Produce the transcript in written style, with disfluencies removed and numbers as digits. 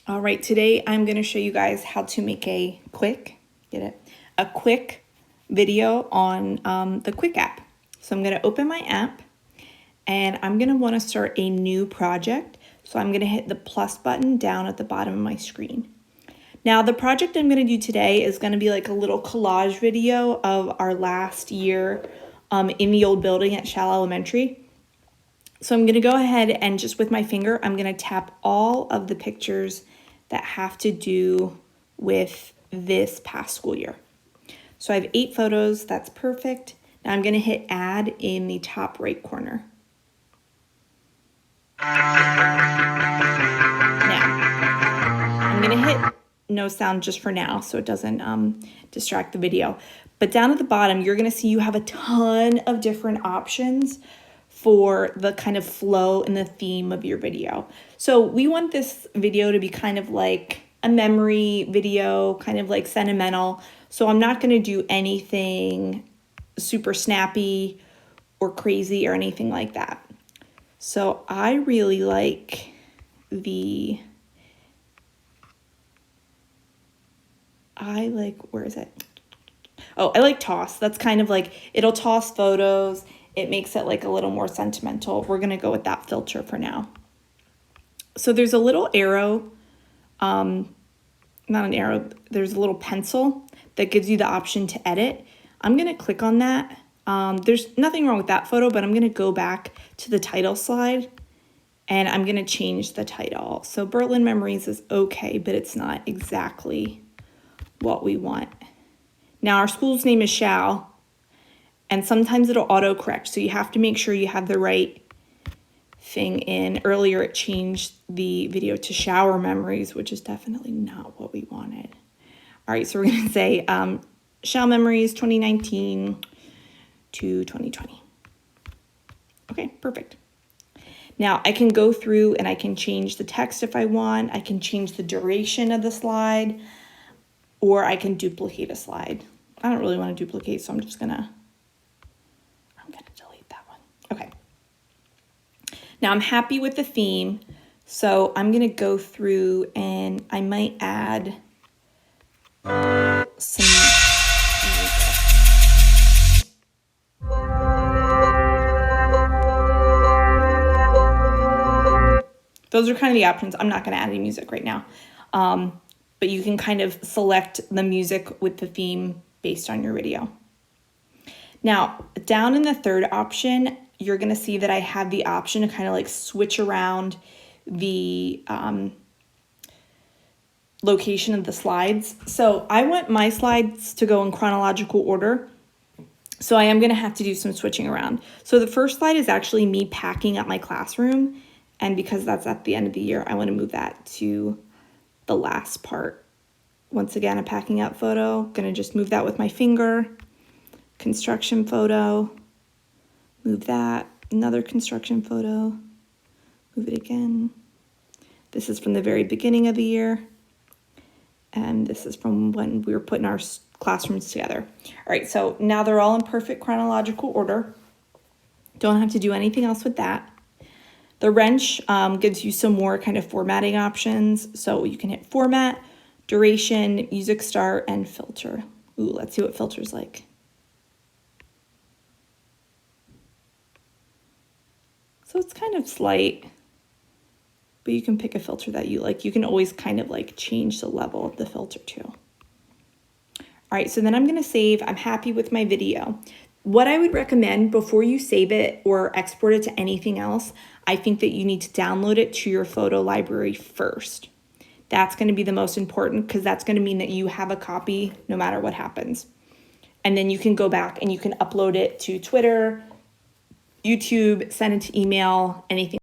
All right, today I'm going to show you guys how to make a quick video on the Quick app. So I'm going to open my app and I'm going to want to start a new project. So I'm going to hit the plus button down at the bottom of my screen. Now the project I'm going to do today is going to be like a little collage video of our last year in the old building at Shell Elementary. So I'm going to go ahead and just with my finger, I'm going to tap all of the pictures that have to do with this past school year. So I have 8 photos, that's perfect. Now I'm going to hit add in the top right corner. Now, I'm going to hit no sound just for now so it doesn't distract the video. But down at the bottom, you're going to see you have a ton of different options for the kind of flow and the theme of your video. So we want this video to be kind of like a memory video, kind of like sentimental. So I'm not going to do anything super snappy or crazy or anything like that. So I really like where is it? Oh, I like toss. That's kind of like, it'll toss photos. It makes it like a little more sentimental. We're going to go with that filter for now. So there's a little arrow, not an arrow, there's a little pencil that gives you the option to edit. I'm going to click on that. There's nothing wrong with that photo, but I'm going to go back to the title slide and I'm going to change the title. So Berlin Memories is okay, but it's not exactly what we want. Now our school's name is Shell. And sometimes it'll autocorrect, so you have to make sure you have the right thing in. Earlier it changed the video to shower memories, which is definitely not what we wanted. All right, so we're gonna say Shell Memories 2019 to 2020. Okay, perfect. Now I can go through and I can change the text if I want. I can change the duration of the slide, or I can duplicate a slide. I don't really want to duplicate, so I'm gonna delete that one. Okay. Now I'm happy with the theme, so I'm gonna go through and I might add some music. Those are kind of the options. I'm not gonna add any music right now, but you can kind of select the music with the theme based on your video. Now, down in the third option, you're going to see that I have the option to kind of like switch around the location of the slides. So I want my slides to go in chronological order. So I am going to have to do some switching around. So the first slide is actually me packing up my classroom. And because that's at the end of the year, I want to move that to the last part. Once again, a packing up photo. Going to just move that with my finger. Construction photo, move that, another construction photo, move it again. This is from the very beginning of the year. And this is from when we were putting our classrooms together. All right, so now they're all in perfect chronological order. Don't have to do anything else with that. The wrench gives you some more kind of formatting options. So you can hit format, duration, music start, and filter. Ooh, let's see what filter's like. So it's kind of slight, but you can pick a filter that you like. You can always kind of like change the level of the filter too. All right, so then I'm gonna save. I'm happy with my video. What I would recommend before you save it or export it to anything else, I think that you need to download it to your photo library first. That's gonna be the most important because that's gonna mean that you have a copy no matter what happens. And then you can go back and you can upload it to Twitter, YouTube, send it to email, anything.